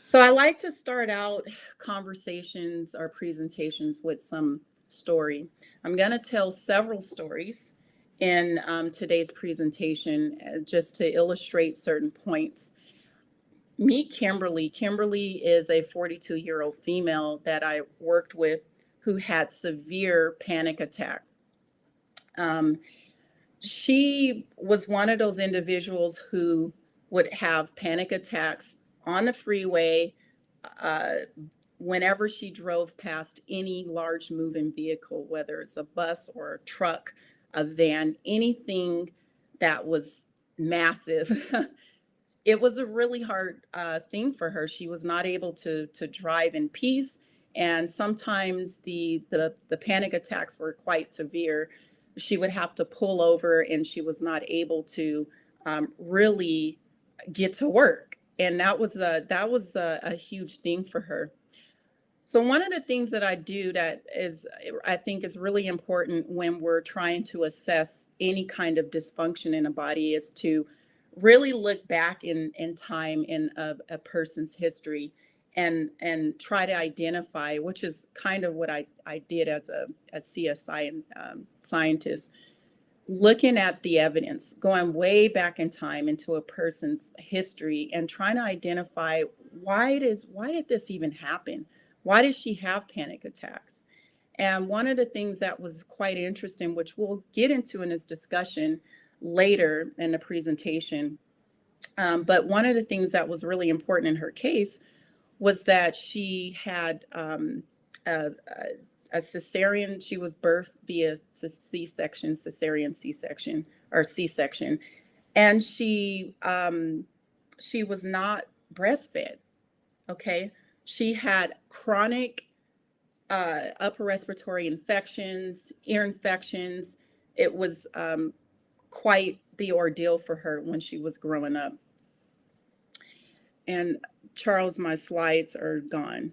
So I like to start out conversations or presentations with some story. I'm going to tell several stories in today's presentation just to illustrate certain points. Meet Kimberly. Kimberly is a 42-year-old female that I worked with who had severe panic attack. Um, she was one of those individuals who would have panic attacks on the freeway uh, whenever she drove past any large moving vehicle, whether it's a bus or a truck, a van, anything that was massive. It was a really hard thing for her. She was not able to drive in peace, and sometimes the panic attacks were quite severe. She would have to pull over, and she was not able to really get to work, and that was a huge thing for her. So one of the things that I do that is I think is really important when we're trying to assess any kind of dysfunction in a body is to really look back in time in a person's history and try to identify, which is kind of what I did as a CSI and, scientist, looking at the evidence, going way back in time into a person's history and trying to identify why did this even happen? Why did she have panic attacks? And one of the things that was quite interesting, which we'll get into in this discussion later in the presentation, but one of the things that was really important in her case was that she had a cesarean. She was birthed via C-section, cesarean C-section, or C-section, and she was not breastfed. Okay, she had chronic upper respiratory infections, ear infections. It was quite the ordeal for her when she was growing up. And Charles, my slides are gone.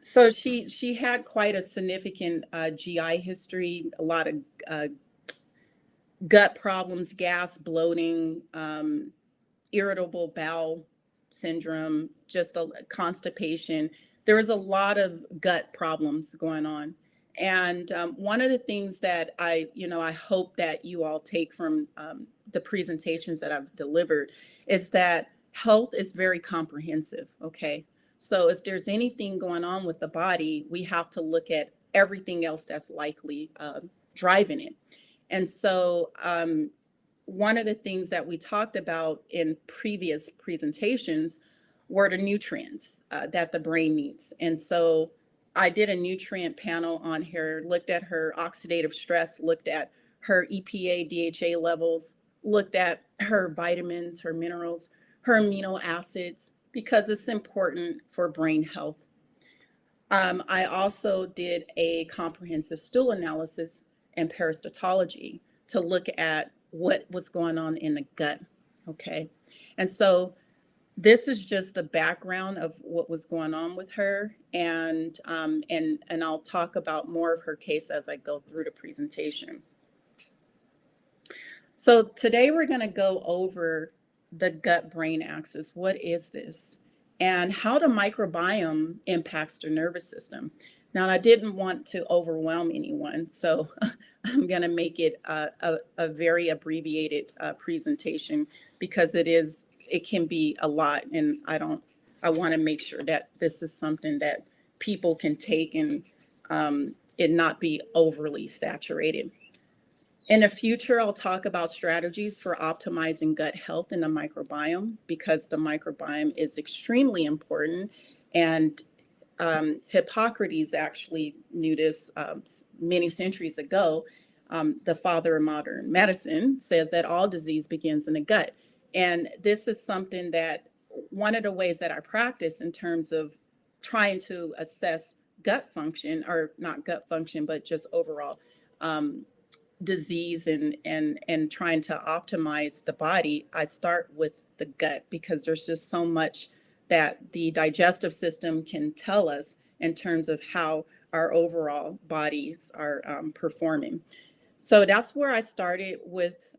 So she had quite a significant GI history, a lot of gut problems, gas, bloating, irritable bowel syndrome, just a constipation. There was a lot of gut problems going on. And one of the things that I hope that you all take from the presentations that I've delivered is that health is very comprehensive. Okay. So if there's anything going on with the body, we have to look at everything else that's likely driving it. And so one of the things that we talked about in previous presentations were the nutrients that the brain needs. And so I did a nutrient panel on her, looked at her oxidative stress, looked at her EPA, DHA levels, looked at her vitamins, her minerals, her amino acids, because it's important for brain health. I also did a comprehensive stool analysis and peristaltology to look at what was going on in the gut. Okay. And so this is just a background of what was going on with her. And I'll talk about more of her case as I go through the presentation. So today we're going to go over the gut-brain axis. What is this? And how the microbiome impacts the nervous system. Now, I didn't want to overwhelm anyone, so I'm going to make it a very abbreviated presentation because it can be a lot, and I want to make sure that this is something that people can take and it not be overly saturated. In the future, I'll talk about strategies for optimizing gut health in the microbiome because the microbiome is extremely important. And Hippocrates actually knew this many centuries ago. The father of modern medicine says that all disease begins in the gut. And this is something that one of the ways that I practice in terms of trying to assess gut function, or not gut function, but just overall disease and trying to optimize the body, I start with the gut because there's just so much that the digestive system can tell us in terms of how our overall bodies are performing. So that's where I started with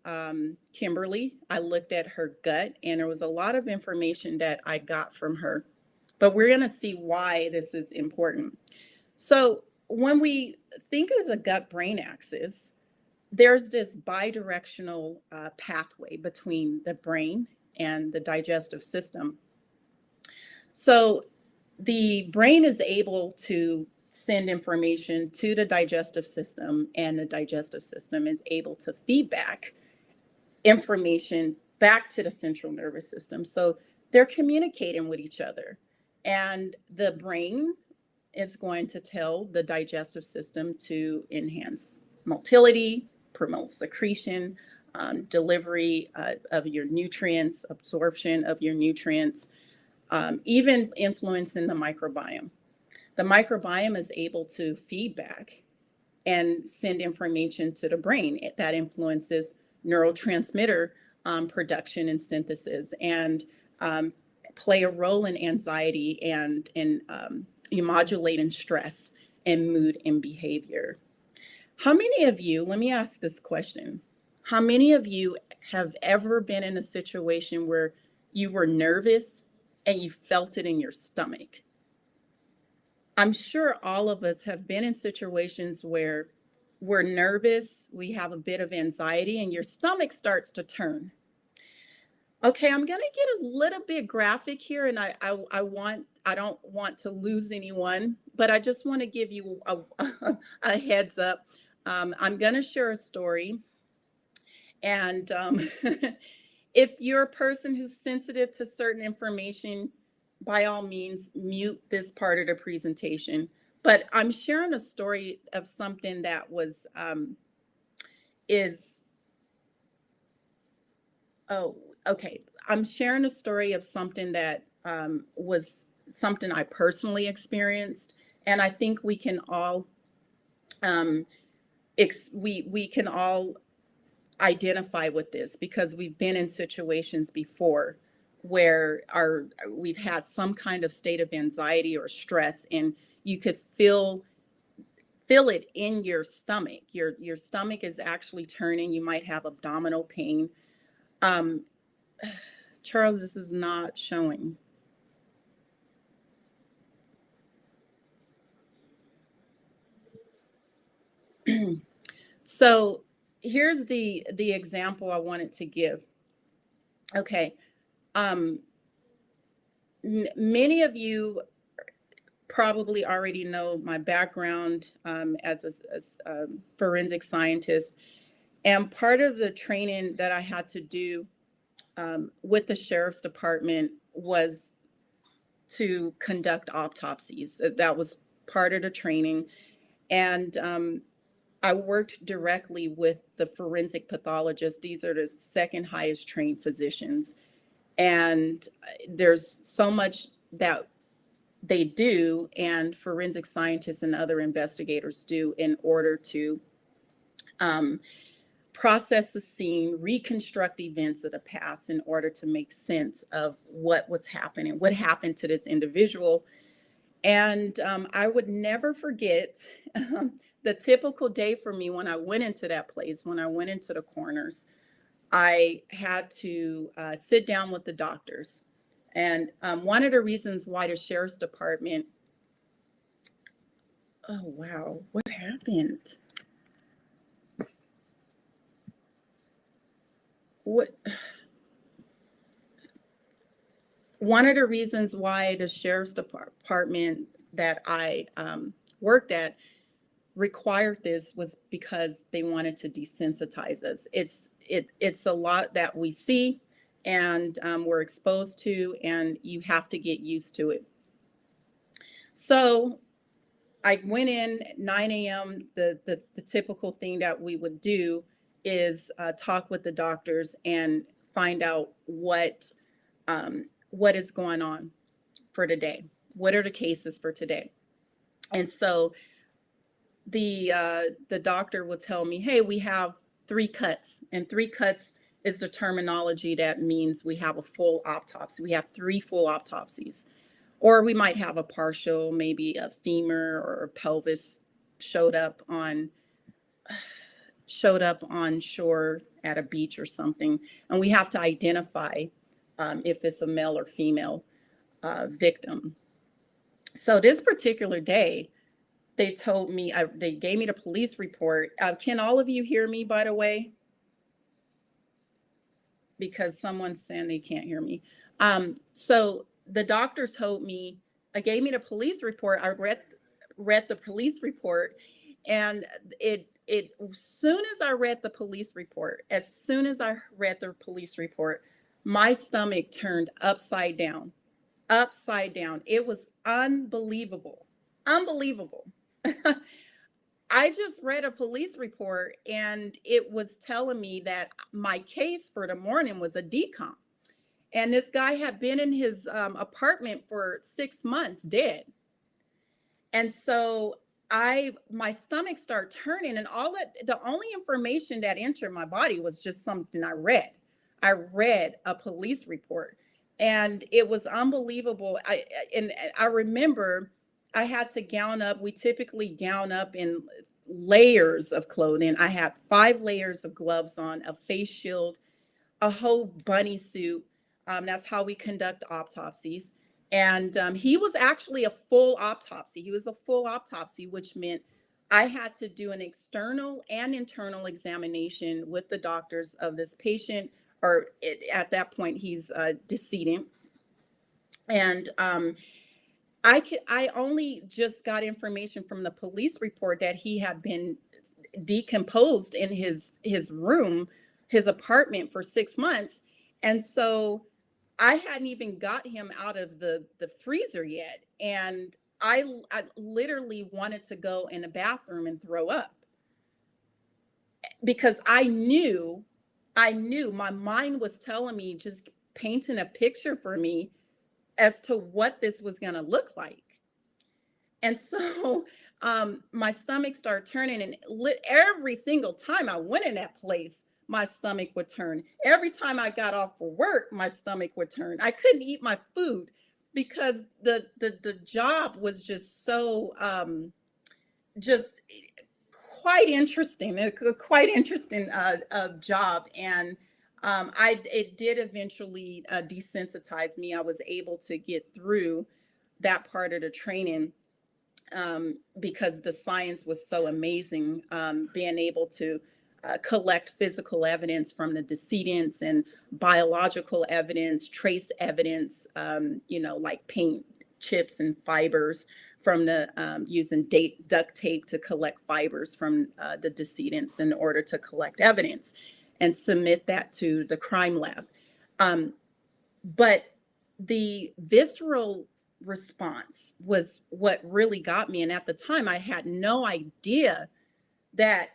Kimberly. I looked at her gut, and there was a lot of information that I got from her. But we're going to see why this is important. So, when we think of the gut brain axis, there's this bidirectional pathway between the brain and the digestive system. So, the brain is able to send information to the digestive system, and the digestive system is able to feedback information back to the central nervous system. So they're communicating with each other. And the brain is going to tell the digestive system to enhance motility, promote secretion, delivery of your nutrients, absorption of your nutrients, even influencing the microbiome. The microbiome is able to feedback and send information to the brain that influences neurotransmitter production and synthesis, and play a role in anxiety and in modulating stress and mood and behavior. How many of you, let me ask this question, how many of you have ever been in a situation where you were nervous and you felt it in your stomach? I'm sure all of us have been in situations where we're nervous, we have a bit of anxiety, and your stomach starts to turn. Okay, I'm gonna get a little bit graphic here, and I don't want to lose anyone, but I just want to give you a heads up. I'm gonna share a story, and if you're a person who's sensitive to certain information, by all means, mute this part of the presentation. But I'm sharing a story of something that was, oh, okay. I'm sharing a story of something that was something I personally experienced. And I think we can all, um, we can all identify with this because we've been in situations before where we've had some kind of state of anxiety or stress, and you could feel it in your stomach. Your stomach is actually turning. You might have abdominal pain. um Charles, this is not showing. So here's the example I wanted to give. Okay. um Many of you probably already know my background as a forensic scientist. And part of the training that I had to do with the sheriff's department was to conduct autopsies. That was part of the training. And I worked directly with the forensic pathologists. These are the second highest trained physicians. And there's so much that they do, and forensic scientists and other investigators do, in order to um, process the scene, reconstruct events of the past in order to make sense of what was happening, what happened to this individual. And I would never forget the typical day for me when I went into that place, when I went into the coroner's. I had to sit down with the doctors. And one of the reasons why the sheriff's department, oh, wow, what happened? What? One of the reasons why the sheriff's department that I worked at required this was because they wanted to desensitize us. It's a lot that we see, and we're exposed to, and you have to get used to it. So I went in at 9 a.m. The typical thing that we would do is talk with the doctors and find out what is going on for today. What are the cases for today? And so the doctor will tell me, hey, we have 3 cuts, and 3 cuts is the terminology that means we have a full autopsy. We have 3 full autopsies, or we might have a partial, maybe a femur or a pelvis showed up on. showed up on shore at a beach or something, and we have to identify if it's a male or female victim. So this particular day, they told me, they gave me the police report. Can all of you hear me, by the way? Because someone's saying they can't hear me. So the doctor told me, gave me the police report. I read the police report, and it as soon as I read the police report, my stomach turned upside down. It was unbelievable. Unbelievable. I just read a police report, and it was telling me that my case for the morning was a decomp. And this guy had been in his apartment for 6 months dead. And so my stomach started turning, and the only information that entered my body was just something I read. I read a police report, and it was unbelievable. I remember I had to gown up. We typically gown up in layers of clothing. I had 5 layers of gloves on, a face shield, a whole bunny suit. That's how we conduct autopsies. And he was actually a full autopsy. He was a full autopsy, which meant I had to do an external and internal examination with the doctors of this patient, or at that point, he's decedent. And I only just got information from the police report that he had been decomposed in his room, his apartment, for 6 months. And so I hadn't even got him out of the freezer yet. And I literally wanted to go in the bathroom and throw up, because I knew my mind was telling me, just painting a picture for me as to what this was going to look like. And so my stomach started turning, and every single time I went in that place, my stomach would turn. Every time I got off for work, my stomach would turn. I couldn't eat my food because the job was just so just quite interesting, job. And it did eventually desensitize me. I was able to get through that part of the training because the science was so amazing, being able to collect physical evidence from the decedents and biological evidence, trace evidence, like paint chips and fibers from the using duct tape to collect fibers from the decedents in order to collect evidence and submit that to the crime lab. But the visceral response was what really got me. And at the time, I had no idea that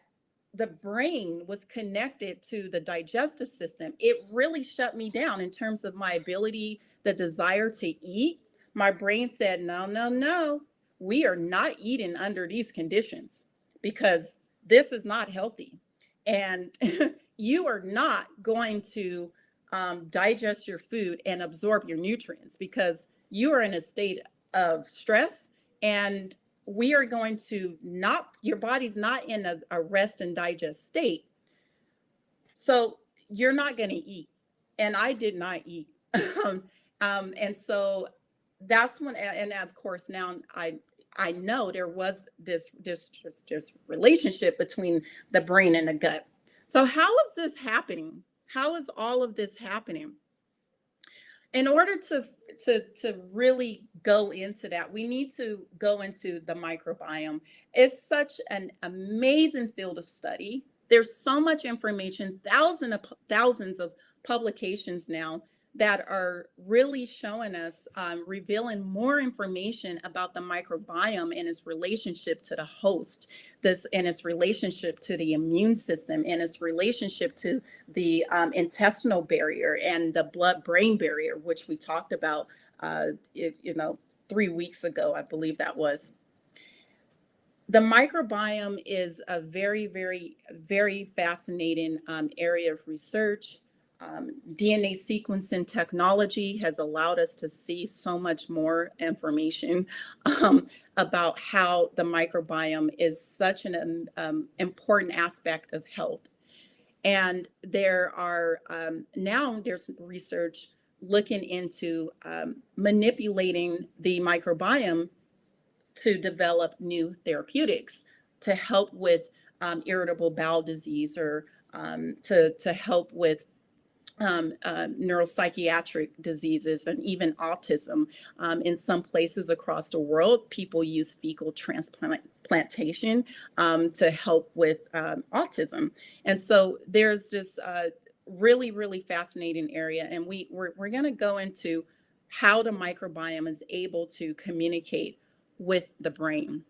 the brain was connected to the digestive system. It really shut me down in terms of my ability, the desire to eat. My brain said, no, no, no, we are not eating under these conditions because this is not healthy. And you are not going to digest your food and absorb your nutrients because you are in a state of stress, and we are going to your body's not in a rest and digest state. So you're not going to eat. And I did not eat. And so that's when, and of course, now I know there was this relationship between the brain and the gut. So how is this happening? How is all of this happening? In order to really go into that, we need to go into the microbiome. It's such an amazing field of study. There's so much information, thousands of publications now that are really showing us, revealing more information about the microbiome and its relationship to the host, and its relationship to the immune system, and its relationship to the intestinal barrier and the blood-brain barrier, which we talked about, 3 weeks ago, I believe that was. The microbiome is a very, very, very fascinating area of research. DNA sequencing technology has allowed us to see so much more information about how the microbiome is such an important aspect of health. And there are now there's research looking into manipulating the microbiome to develop new therapeutics to help with irritable bowel disease or to help with neuropsychiatric diseases and even autism. In some places across the world, people use fecal transplantation to help with autism. And so there's this really, really fascinating area. And we're going to go into how the microbiome is able to communicate with the brain.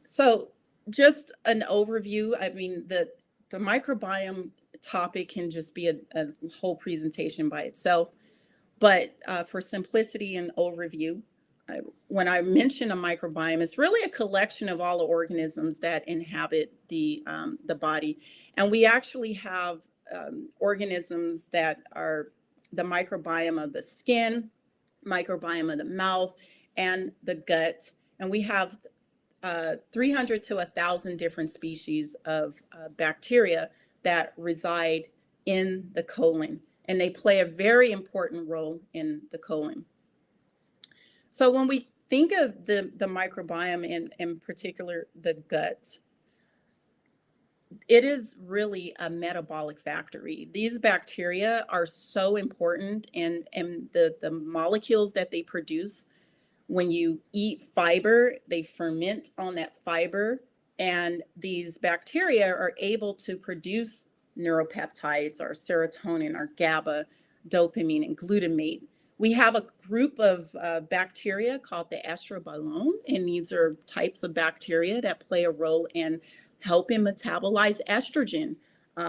So just an overview. I mean, the microbiome topic can just be a whole presentation by itself. But for simplicity and overview, when I mention a microbiome, it's really a collection of all the organisms that inhabit the body. And we actually have organisms that are the microbiome of the skin, microbiome of the mouth, and the gut. And we have 300 to 1,000 different species of bacteria that reside in the colon, and they play a very important role in the colon. So when we think of the microbiome, in particular the gut, it is really a metabolic factory. These bacteria are so important, and the molecules that they produce. When you eat fiber, they ferment on that fiber, and these bacteria are able to produce neuropeptides, or serotonin, or GABA, dopamine, and glutamate. We have a group of bacteria called the estrobiome, and these are types of bacteria that play a role in helping metabolize estrogen,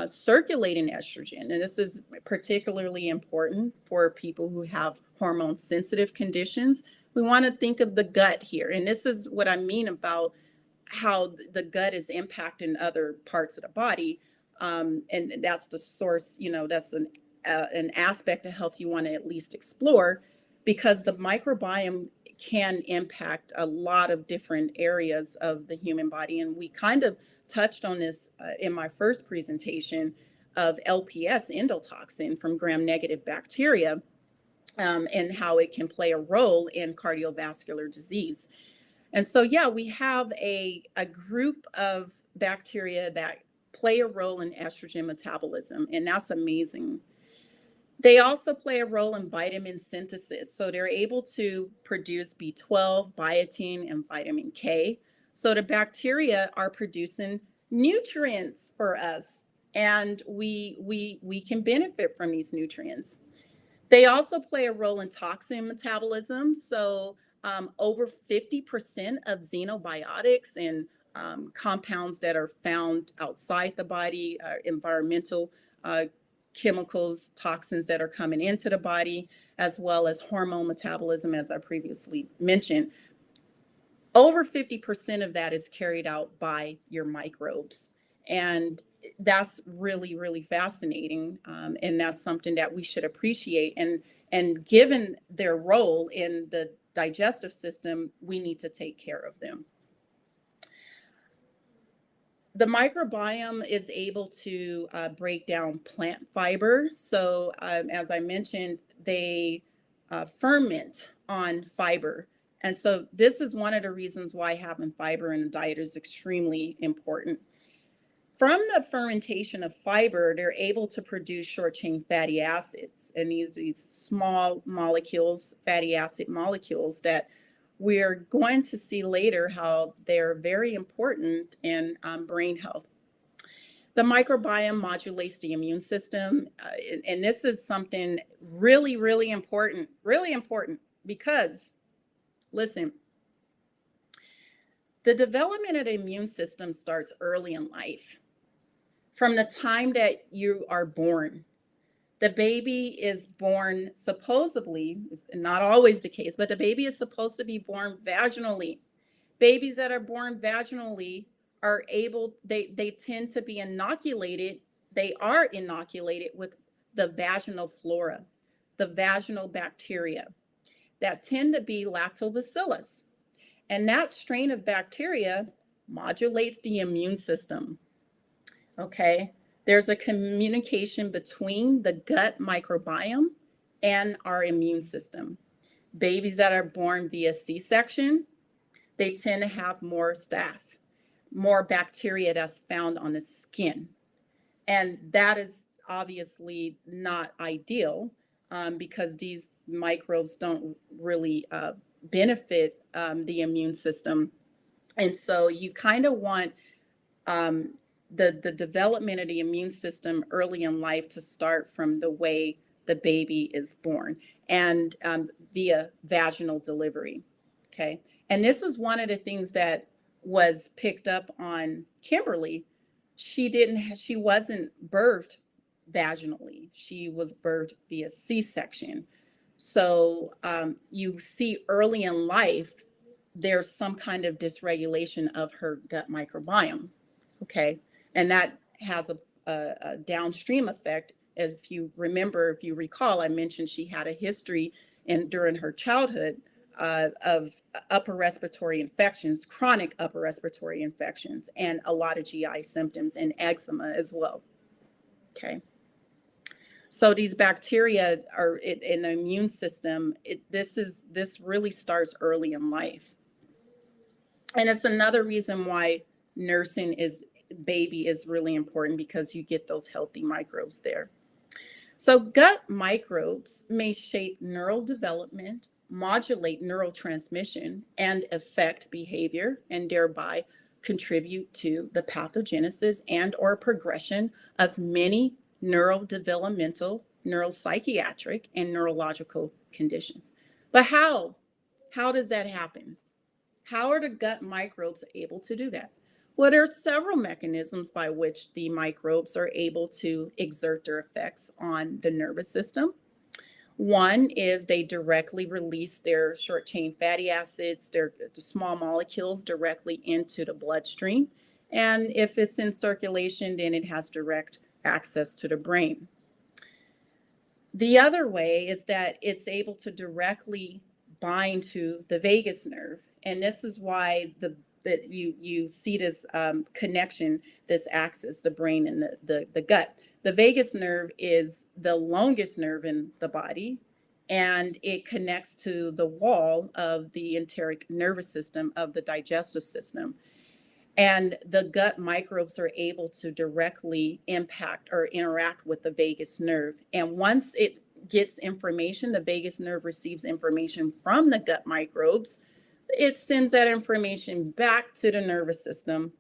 circulating estrogen. And this is particularly important for people who have hormone-sensitive conditions. We want to think of the gut here. And this is what I mean about how the gut is impacting other parts of the body. And that's the source, that's an aspect of health you want to at least explore, because the microbiome can impact a lot of different areas of the human body. And we kind of touched on this in my first presentation of LPS, endotoxin, from gram-negative bacteria. And how it can play a role in cardiovascular disease. And so, yeah, we have a group of bacteria that play a role in estrogen metabolism, and that's amazing. They also play a role in vitamin synthesis. So they're able to produce B12, biotin, and vitamin K. So the bacteria are producing nutrients for us, and we can benefit from these nutrients. They also play a role in toxin metabolism. So over 50% of xenobiotics and compounds that are found outside the body, environmental chemicals, toxins that are coming into the body, as well as hormone metabolism, as I previously mentioned. Over 50% of that is carried out by your microbes. And that's really, really fascinating. And that's something that we should appreciate. And given their role in the digestive system, we need to take care of them. The microbiome is able to break down plant fiber. So as I mentioned, they ferment on fiber. And so this is one of the reasons why having fiber in the diet is extremely important. From the fermentation of fiber, they're able to produce short-chain fatty acids, and these small molecules, fatty acid molecules, that we're going to see later how they're very important in brain health. The microbiome modulates the immune system, and this is something really, really important, because, listen, the development of the immune system starts early in life. From the time that you are born, the baby is born supposedly, not always the case, but the baby is supposed to be born vaginally. Babies that are born vaginally are able, they tend to be inoculated they are inoculated with the vaginal flora, the vaginal bacteria that tend to be lactobacillus. And that strain of bacteria modulates the immune system. Okay. There's a communication between the gut microbiome and our immune system. Babies that are born via C-section, they tend to have more staph, more bacteria that's found on the skin. And that is obviously not ideal, because these microbes don't really benefit the immune system. And so you kind of want um, the development of the immune system early in life to start from the way the baby is born, and via vaginal delivery. Okay. And this is one of the things that was picked up on Kimberly. She wasn't birthed vaginally. She was birthed via C-section. So you see early in life, there's some kind of dysregulation of her gut microbiome. Okay. And that has a downstream effect. As if you remember, if you recall, I mentioned she had a history during her childhood of upper respiratory infections, chronic upper respiratory infections, and a lot of GI symptoms and eczema as well. Okay. So these bacteria are in the immune system. This really starts early in life. And it's another reason why nursing baby is really important, because you get those healthy microbes there. So gut microbes may shape neural development, modulate neurotransmission, and affect behavior, and thereby contribute to the pathogenesis and or progression of many neurodevelopmental, neuropsychiatric, and neurological conditions. But how? How does that happen? How are the gut microbes able to do that? Well, there are several mechanisms by which the microbes are able to exert their effects on the nervous system. One is they directly release their short chain fatty acids, their small molecules, directly into the bloodstream. And if it's in circulation, then it has direct access to the brain. The other way is that it's able to directly bind to the vagus nerve. And this is why that you see this connection, this axis, the brain and the gut. The vagus nerve is the longest nerve in the body, and it connects to the wall of the enteric nervous system of the digestive system. And the gut microbes are able to directly impact or interact with the vagus nerve. And once it gets information, the vagus nerve receives information from the gut microbes, it sends that information back to the nervous system.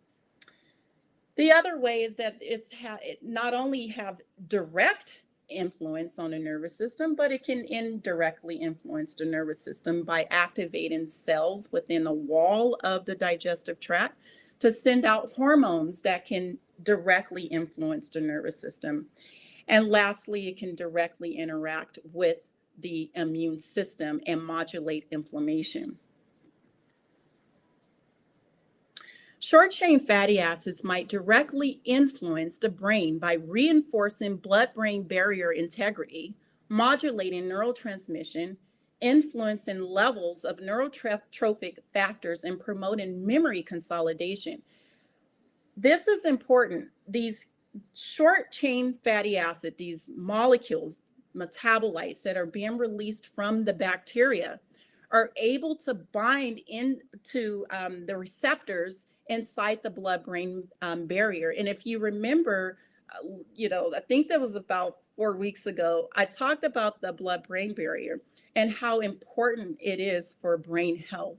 The other way is that it not only have direct influence on the nervous system, but it can indirectly influence the nervous system by activating cells within the wall of the digestive tract to send out hormones that can directly influence the nervous system. And lastly, it can directly interact with the immune system and modulate inflammation. Short chain fatty acids might directly influence the brain by reinforcing blood-brain barrier integrity, modulating neurotransmission, influencing levels of neurotrophic factors, and promoting memory consolidation. This is important. These short chain fatty acid, these molecules, metabolites that are being released from the bacteria, are able to bind into the receptors inside the blood-brain barrier. And if you remember, I think that was about 4 weeks ago, I talked about the blood-brain barrier and how important it is for brain health.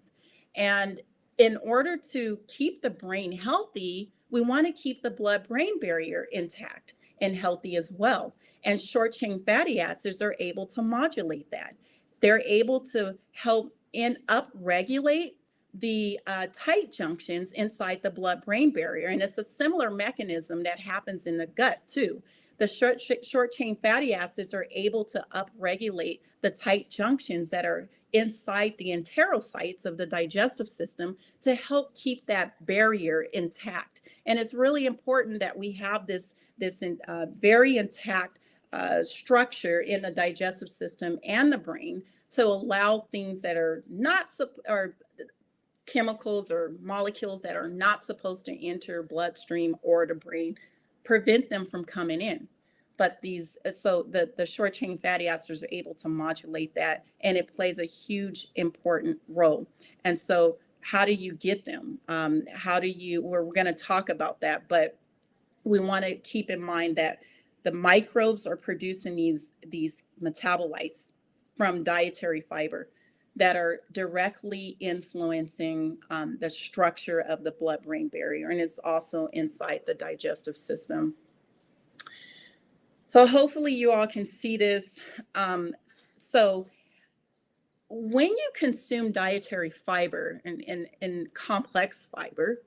And in order to keep the brain healthy, we want to keep the blood-brain barrier intact and healthy as well. And short-chain fatty acids are able to modulate that. They're able to help upregulate the tight junctions inside the blood-brain barrier. And it's a similar mechanism that happens in the gut too. the short chain fatty acids are able to upregulate the tight junctions that are inside the enterocytes of the digestive system to help keep that barrier intact. And it's really important that we have this very intact structure in the digestive system and the brain to allow things that are not or chemicals or molecules that are not supposed to enter bloodstream or the brain, prevent them from coming in. But so the short chain fatty acids are able to modulate that, and it plays a huge important role. And so how do you get them? We're going to talk about that, but we want to keep in mind that the microbes are producing these metabolites from dietary fiber that are directly influencing the structure of the blood-brain barrier, and it's also inside the digestive system. So hopefully you all can see this. So when you consume dietary fiber and complex fiber,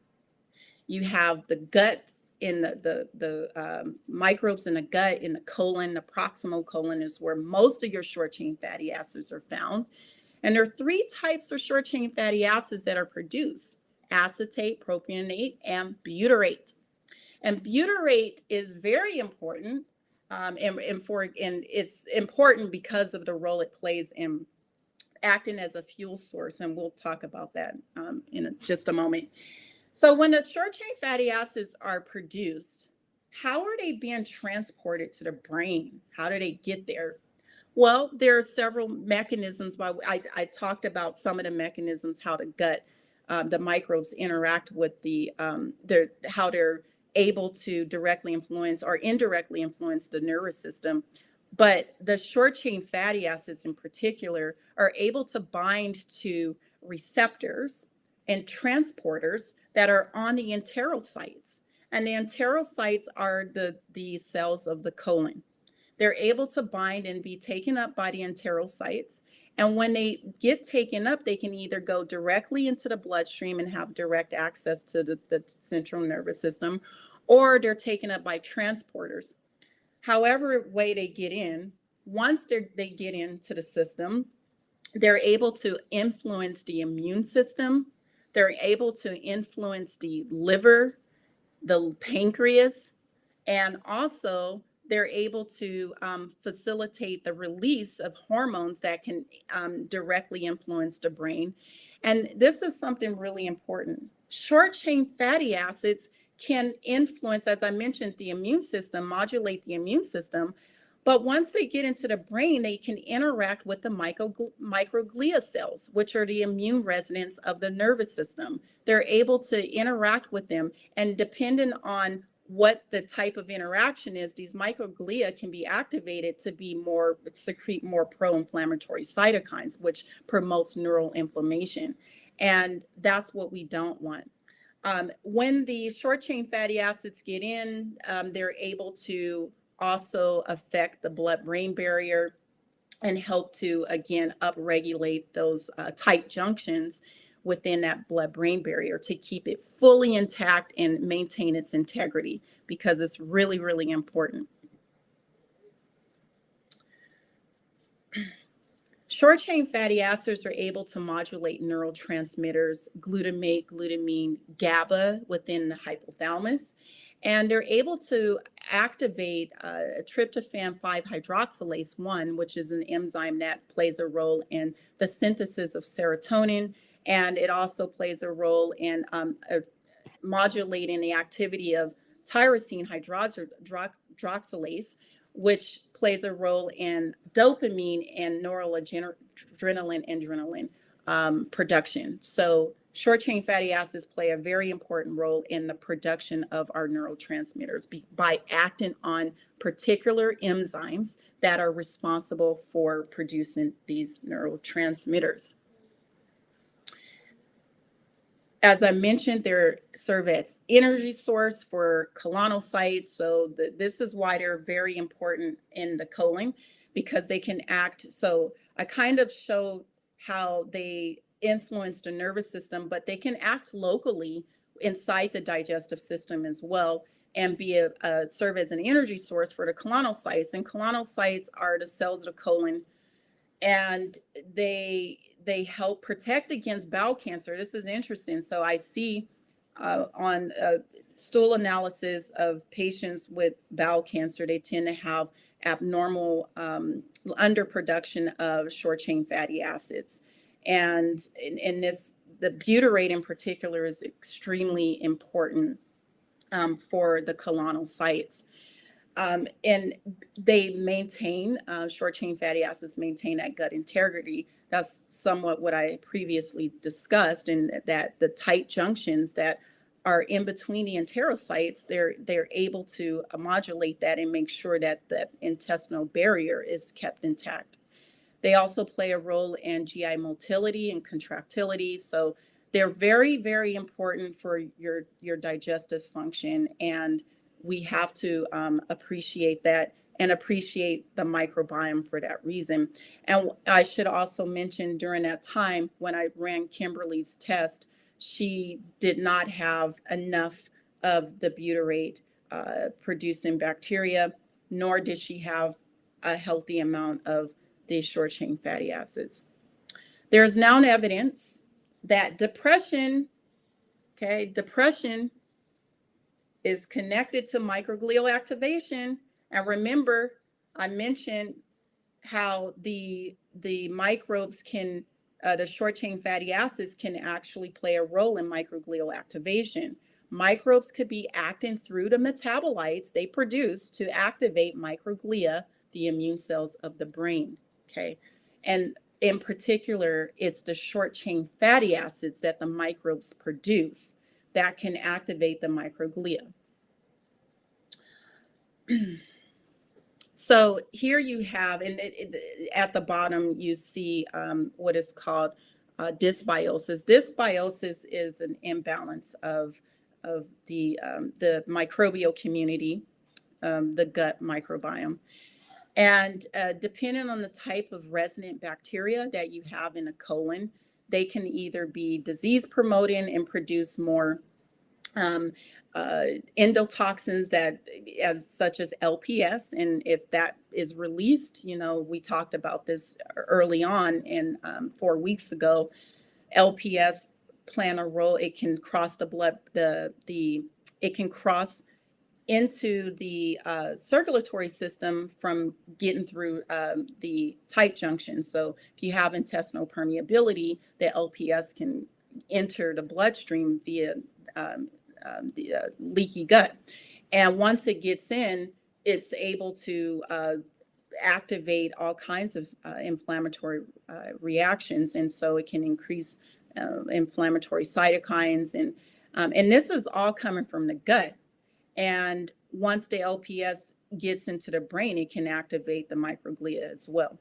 you have the guts in the microbes in the gut, in the colon. The proximal colon is where most of your short chain fatty acids are found. And there are three types of short chain fatty acids that are produced: acetate, propionate, and butyrate. And butyrate is very important, and it's important because of the role it plays in acting as a fuel source. And we'll talk about that in just a moment. So when the short chain fatty acids are produced, how are they being transported to the brain? How do they get there? Well, there are several mechanisms. I talked about some of the mechanisms, how the gut, the microbes interact with how they're able to directly influence or indirectly influence the nervous system. But the short chain fatty acids in particular are able to bind to receptors and transporters that are on the enterocytes. And the enterocytes are the cells of the colon. They're able to bind and be taken up by the enterocytes. And when they get taken up, they can either go directly into the bloodstream and have direct access to the central nervous system, or they're taken up by transporters. However way they get in, once they get into the system, they're able to influence the immune system. They're able to influence the liver, the pancreas, and also they're able to facilitate the release of hormones that can directly influence the brain. And this is something really important. Short chain fatty acids can influence, as I mentioned, the immune system, modulate the immune system. But once they get into the brain, they can interact with the microglia cells, which are the immune residents of the nervous system. They're able to interact with them, and depending on what the type of interaction is, these microglia can be activated to secrete more pro-inflammatory cytokines, which promotes neural inflammation. And that's what we don't want. When the short chain fatty acids get in, they're able to also affect the blood-brain barrier and help to, again, upregulate those tight junctions within that blood-brain barrier to keep it fully intact and maintain its integrity, because it's really, really important. Short chain fatty acids are able to modulate neurotransmitters, glutamate, glutamine, GABA within the hypothalamus, and they're able to activate tryptophan 5-hydroxylase 1, which is an enzyme that plays a role in the synthesis of serotonin, and it also plays a role in modulating the activity of tyrosine hydroxylase, which plays a role in dopamine and noradrenaline and adrenaline production. So short chain fatty acids play a very important role in the production of our neurotransmitters by acting on particular enzymes that are responsible for producing these neurotransmitters. As I mentioned, they serve as energy source for colonocytes. So this is why they're very important in the colon, because they can act. So I kind of showed how they influence the nervous system, but they can act locally inside the digestive system as well. and serve as an energy source for the colonocytes. And colonocytes are the cells of the colon, and they help protect against bowel cancer. This is interesting. So I see on stool analysis of patients with bowel cancer, they tend to have abnormal underproduction of short chain fatty acids. And in this, the butyrate in particular is extremely important for the colonocytes. And they maintain, short chain fatty acids maintain that gut integrity. That's somewhat what I previously discussed, and that the tight junctions that are in between the enterocytes, they're able to modulate that and make sure that the intestinal barrier is kept intact. They also play a role in GI motility and contractility. So they're very, very important for your digestive function. And we have to appreciate that and appreciate the microbiome for that reason. And I should also mention, during that time when I ran Kimberly's test, she did not have enough of the butyrate producing bacteria, nor did she have a healthy amount of these short chain fatty acids. There's now evidence that depression is connected to microglial activation. And remember, I mentioned how the microbes can, the short chain fatty acids can actually play a role in microglial activation. Microbes could be acting through the metabolites they produce to activate microglia, the immune cells of the brain. Okay. And in particular, it's the short chain fatty acids that the microbes produce that can activate the microglia. So here you have, and at the bottom, you see what is called dysbiosis. Dysbiosis is an imbalance of the microbial community, the gut microbiome. And depending on the type of resident bacteria that you have in a colon, they can either be disease promoting and produce more endotoxins such as LPS. And if that is released, we talked about this early on in 4 weeks ago, LPS play a role. It can cross the blood, it can cross into the circulatory system from getting through the tight junction. So if you have intestinal permeability, the LPS can enter the bloodstream via the leaky gut. And once it gets in, it's able to activate all kinds of inflammatory reactions. And so it can increase inflammatory cytokines. And this is all coming from the gut. And once the LPS gets into the brain, it can activate the microglia as well.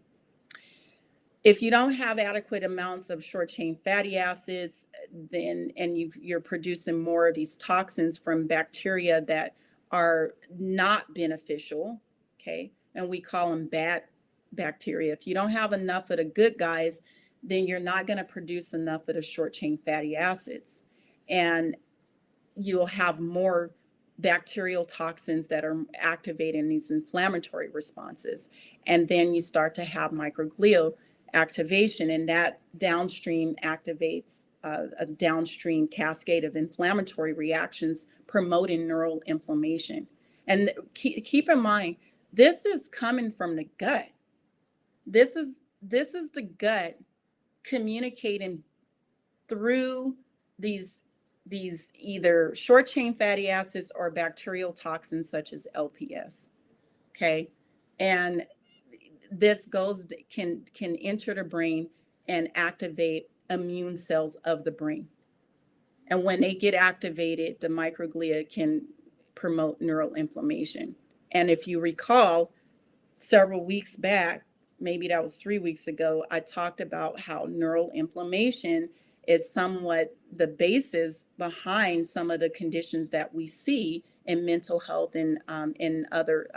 If you don't have adequate amounts of short chain fatty acids, you're producing more of these toxins from bacteria that are not beneficial, okay? And we call them bad bacteria. If you don't have enough of the good guys, then you're not going to produce enough of the short chain fatty acids. And you'll have more bacterial toxins that are activating these inflammatory responses. And then you start to have microglial activation, and that downstream activates a downstream cascade of inflammatory reactions promoting neural inflammation. And keep in mind, this is coming from the gut. This is the gut communicating through these either short chain fatty acids or bacterial toxins such as LPS. Okay. And this can enter the brain and activate immune cells of the brain. And when they get activated, the microglia can promote neural inflammation. And if you recall, several weeks back, maybe that was 3 weeks ago, I talked about how neural inflammation is somewhat the basis behind some of the conditions that we see in mental health and in other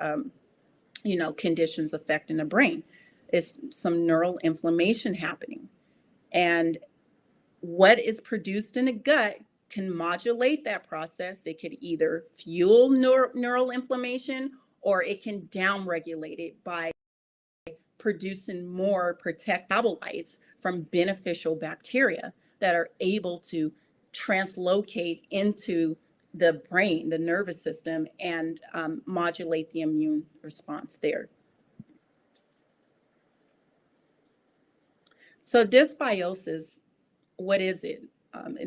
conditions affecting the brain. It's some neural inflammation happening. And what is produced in the gut can modulate that process. It could either fuel neural inflammation, or it can downregulate it by producing more protect metabolites from beneficial bacteria that are able to translocate into the brain, the nervous system, and modulate the immune response there. So dysbiosis, what is it?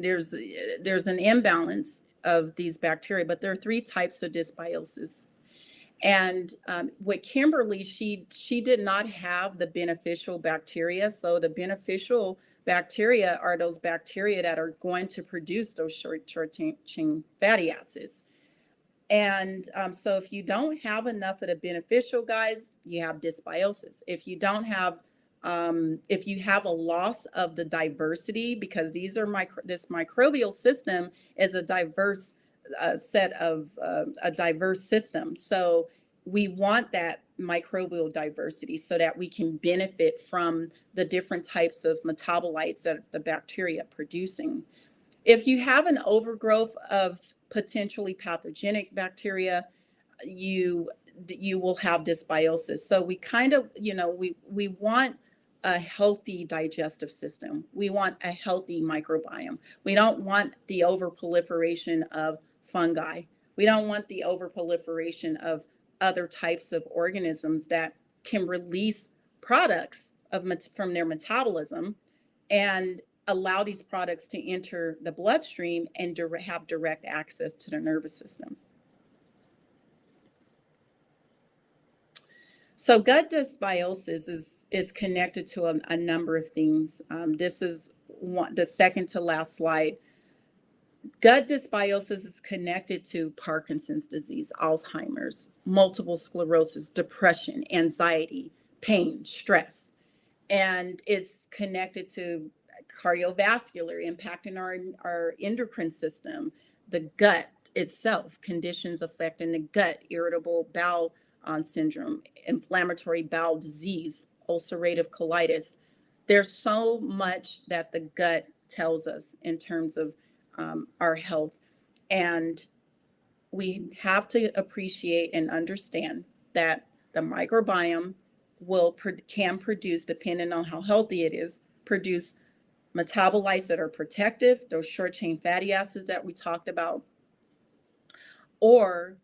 There's an imbalance of these bacteria, but there are three types of dysbiosis. And with Kimberly, she did not have the beneficial bacteria. So the beneficial bacteria are those bacteria that are going to produce those short chain fatty acids. And so if you don't have enough of the beneficial guys, you have dysbiosis. If you don't have, if you have a loss of the diversity, because these are this microbial system is a diverse set of a diverse system. So we want that microbial diversity so that we can benefit from the different types of metabolites that the bacteria are producing. If you have an overgrowth of potentially pathogenic bacteria, you will have dysbiosis. So we kind of, we want a healthy digestive system. We want a healthy microbiome. We don't want the overproliferation of fungi. We don't want the overproliferation of other types of organisms that can release products from their metabolism and allow these products to enter the bloodstream and have direct access to the nervous system. So gut dysbiosis is connected to a number of things. This is the second to last slide. Gut dysbiosis is connected to Parkinson's disease, Alzheimer's, multiple sclerosis, depression, anxiety, pain, stress, and it's connected to cardiovascular, impacting our endocrine system, the gut itself, conditions affecting the gut, irritable bowel syndrome, inflammatory bowel disease, ulcerative colitis. There's so much that the gut tells us in terms of our health. And we have to appreciate and understand that the microbiome can produce, depending on how healthy it is, produce metabolites that are protective, those short chain fatty acids that we talked about, or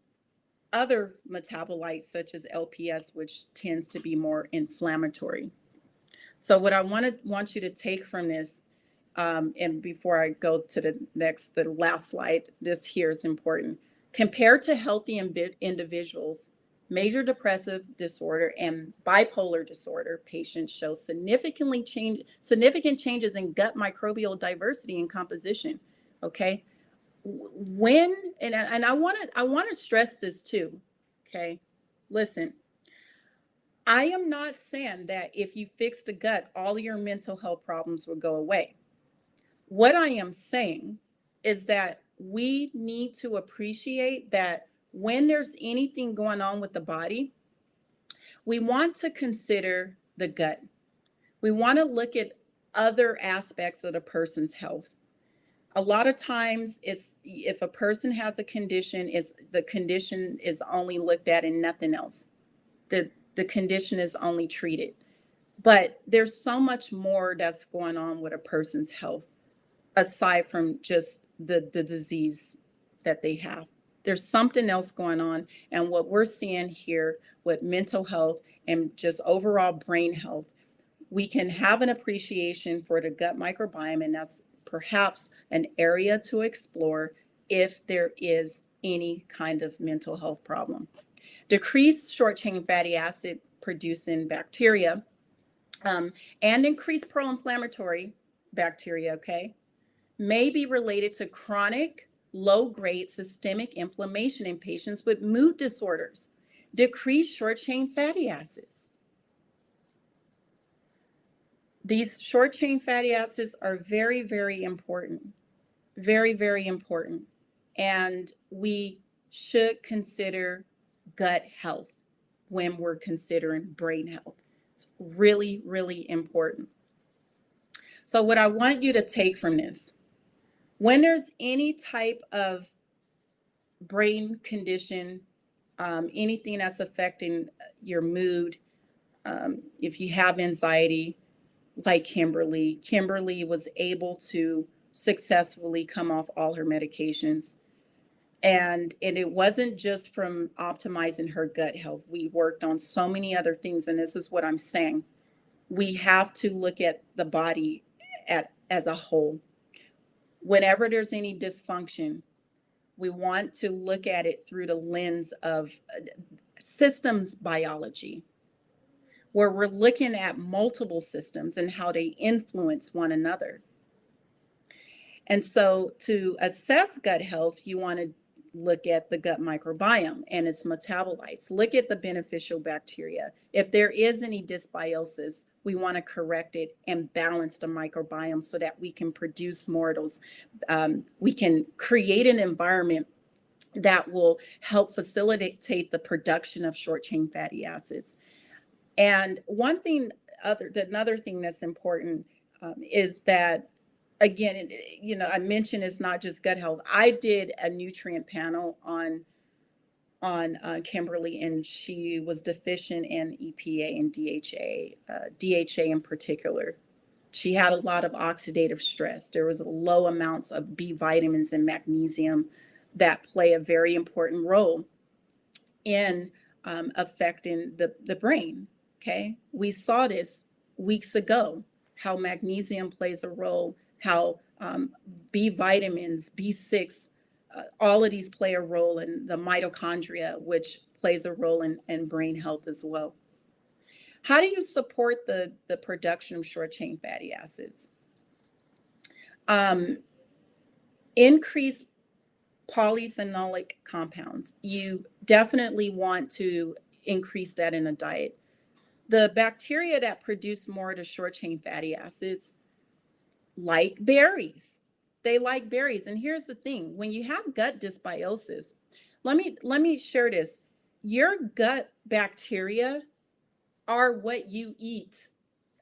other metabolites such as LPS, which tends to be more inflammatory. So what I want you to take from this, and before I go to the last slide, this here is important. Compared to healthy individuals, major depressive disorder and bipolar disorder patients show significant changes in gut microbial diversity and composition. Okay, and I want to stress this too. Okay, listen. I am not saying that if you fix the gut, all your mental health problems will go away. What I am saying is that we need to appreciate that when there's anything going on with the body, we want to consider the gut. We want to look at other aspects of the person's health. A lot of times if a person has a condition, the condition is only looked at and nothing else. The condition is only treated. But there's so much more that's going on with a person's health aside from just the disease that they have. There's something else going on. And what we're seeing here with mental health and just overall brain health, we can have an appreciation for the gut microbiome, and that's perhaps an area to explore if there is any kind of mental health problem. Decreased short chain fatty acid producing bacteria and increased pro-inflammatory bacteria, okay, may be related to chronic low-grade systemic inflammation in patients with mood disorders. Decreased short chain fatty acids. These short chain fatty acids are very, very important. Very, very important. And we should consider gut health when we're considering brain health. It's really, really important. So what I want you to take from this, When there's any type of brain condition, anything that's affecting your mood, if you have anxiety, like Kimberly was able to successfully come off all her medications. And it wasn't just from optimizing her gut health. We worked on so many other things. And this is what I'm saying. We have to look at the body as a whole. Whenever there's any dysfunction, we want to look at it through the lens of systems biology, where we're looking at multiple systems and how they influence one another. And so to assess gut health, you want to look at the gut microbiome and its metabolites. Look at the beneficial bacteria. If there is any dysbiosis, we want to correct it and balance the microbiome so that we can produce more of those. We can create an environment that will help facilitate the production of short chain fatty acids. And another thing that's important is that, again, I mentioned it's not just gut health. I did a nutrient panel on Kimberly, and she was deficient in EPA and DHA in particular. She had a lot of oxidative stress. There was low amounts of B vitamins and magnesium that play a very important role in affecting the brain. Okay, we saw this weeks ago, how magnesium plays a role, how B vitamins, B6, all of these play a role in the mitochondria, which plays a role in brain health as well. How do you support the production of short chain fatty acids? Increase polyphenolic compounds. You definitely want to increase that in a diet. The bacteria that produce more of the short chain fatty acids like berries. They like berries. And here's the thing, when you have gut dysbiosis, let me share this. Your gut bacteria are what you eat.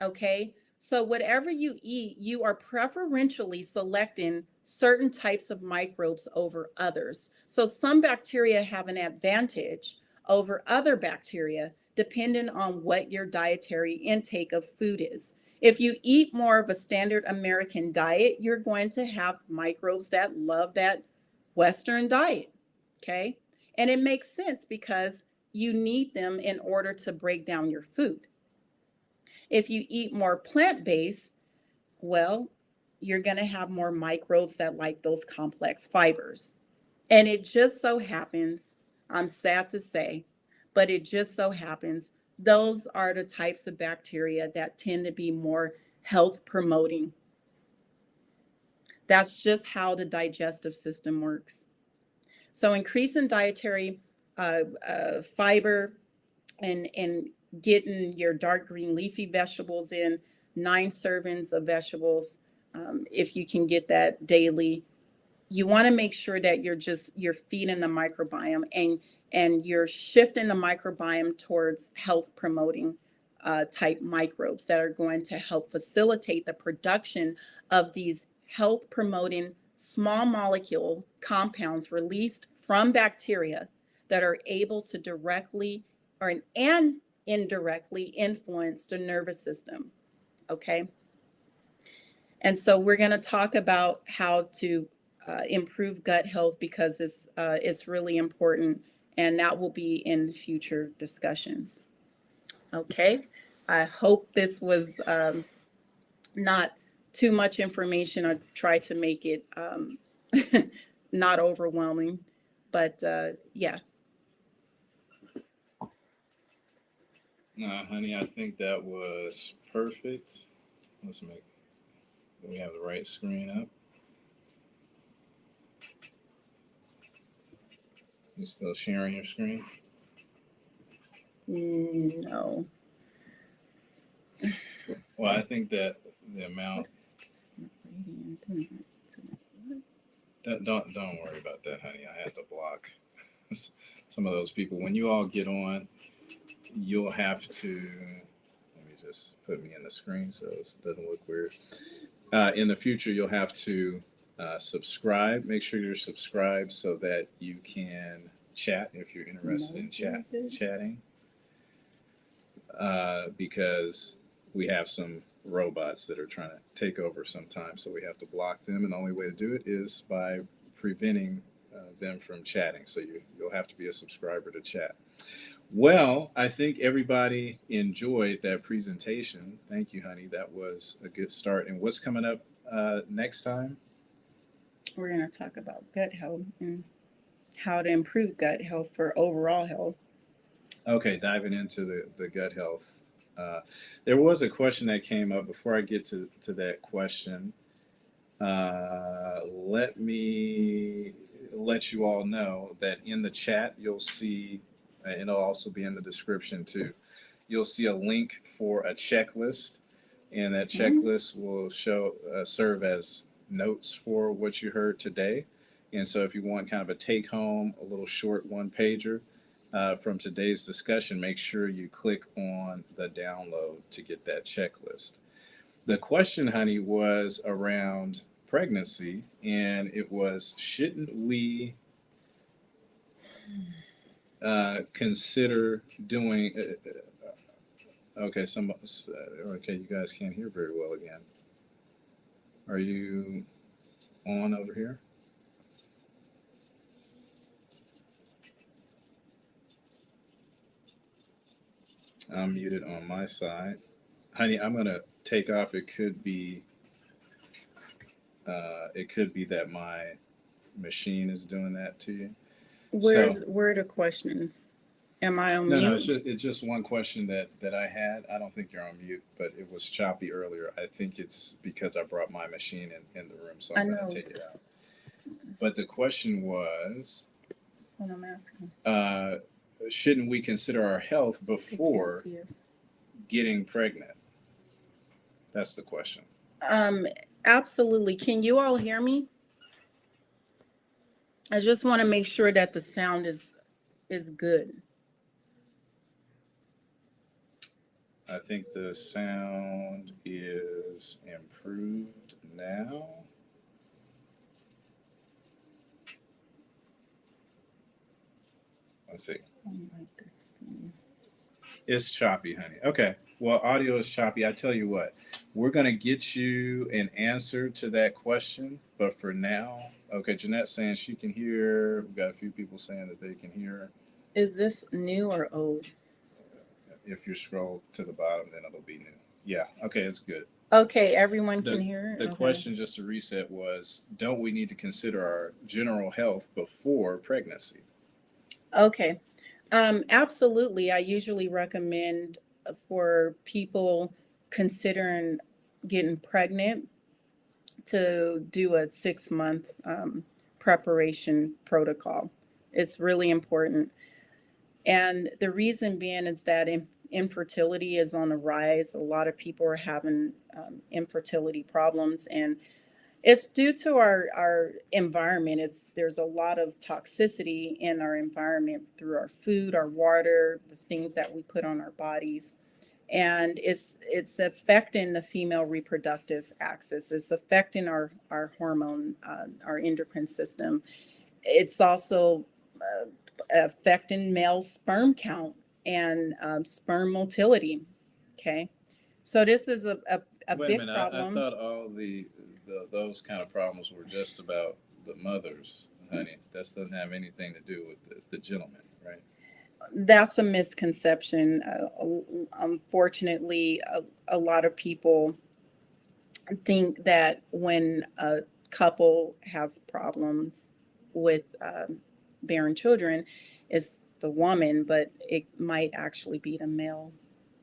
Okay? So whatever you eat, you are preferentially selecting certain types of microbes over others. So some bacteria have an advantage over other bacteria depending on what your dietary intake of food is. If you eat more of a standard American diet, you're going to have microbes that love that Western diet. Okay? And it makes sense because you need them in order to break down your food. If you eat more plant-based, well, you're going to have more microbes that like those complex fibers. And it just so happens, I'm sad to say, but it just so happens those are the types of bacteria that tend to be more health promoting. That's just how the digestive system works. So increasing dietary fiber and getting your dark green leafy vegetables in, 9 servings of vegetables, if you can get that daily. You want to make sure that you're feeding the microbiome and you're shifting the microbiome towards health promoting type microbes that are going to help facilitate the production of these health promoting small molecule compounds released from bacteria that are able to directly and indirectly influence the nervous system. Okay. And so we're going to talk about how to improve gut health because it's really important, and that will be in future discussions. Okay. I hope this was not too much information. I tried to make it not overwhelming, but yeah. No, honey, I think that was perfect. Let's make we have the right screen up. You still sharing your screen? No. Well, I think that the amount. Don't worry about that, honey. I had to block some of those people. When you all get on, you'll have to. Let me just put me in the screen so it doesn't look weird. In the future, you'll have to Subscribe. Make sure you're subscribed so that you can chat if you're interested in chatting. Because we have some robots that are trying to take over sometimes, so we have to block them, and the only way to do it is by preventing them from chatting. So you'll have to be a subscriber to chat. Well, I think everybody enjoyed that presentation. Thank you, honey. That was a good start. And what's coming up next time? We're going to talk about gut health and how to improve gut health for overall health. Okay, diving into the gut health. There was a question that came up before I get to that question. Let me let you all know that in the chat you'll see, and it'll also be in the description too, you'll see a link for a checklist, and that checklist will serve as notes for what you heard today. And so if you want kind of a take home, a little short one pager from today's discussion, make sure you click on the download to get that checklist. The question, honey, was around pregnancy, and it was, shouldn't we consider doing okay, you guys can't hear very well again. Are you on over here? I'm muted on my side. Honey, I'm going to take off. It could be that my machine is doing that to you. Where are the questions? Am I on mute? No, it's just one question that I had. I don't think you're on mute, but it was choppy earlier. I think it's because I brought my machine in the room, so I'm going to take it out. But the question was, what I'm asking. Shouldn't we consider our health before getting pregnant? That's the question. Absolutely. Can you all hear me? I just want to make sure that the sound is good. I think the sound is improved now. Let's see. It's choppy, honey. Okay. Well, audio is choppy. I tell you what, we're going to get you an answer to that question. But for now, okay, Jeanette's saying she can hear. We've got a few people saying that they can hear. Is this new or old? If you scroll to the bottom, then it'll be new. Yeah. Okay, it's good. Okay, everyone can hear. The question, just to reset, was, don't we need to consider our general health before pregnancy? Okay. Absolutely. I usually recommend for people considering getting pregnant to do a 6-month preparation protocol. It's really important. And the reason being is that infertility is on the rise. A lot of people are having infertility problems, and it's due to our environment. There's a lot of toxicity in our environment through our food, our water, the things that we put on our bodies. And it's affecting the female reproductive axis. It's affecting our hormone, our endocrine system. It's also affecting male sperm count and sperm motility. Okay. So this is a big problem. I thought all those kind of problems were just about the mothers, honey. That doesn't have anything to do with the gentleman, right? That's a misconception. Unfortunately, a lot of people think that when a couple has problems with bearing children, it's the woman, but it might actually be the male.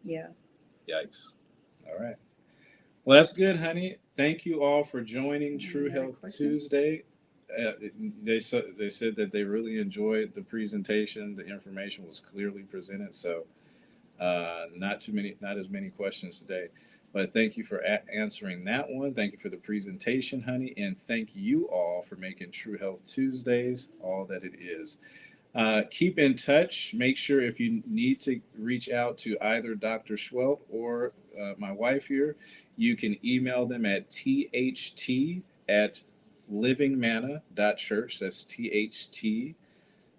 Yeah. Yikes. All right. Well, that's good, honey. Thank you all for joining True Health Tuesday. They said that they really enjoyed the presentation. The information was clearly presented, so not as many questions today. But thank you for answering that one. Thank you for the presentation, honey, and thank you all for making True Health Tuesdays all that it is. Keep in touch. Make sure if you need to reach out to either Dr. Schwelt or my wife here, you can email them at tht@, livingmanna.church. That's THT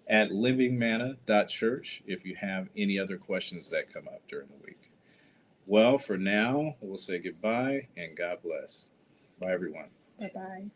at livingmanna.church if you have any other questions that come up during the week. Well, for now, we'll say goodbye and God bless. Bye, everyone. Bye-bye.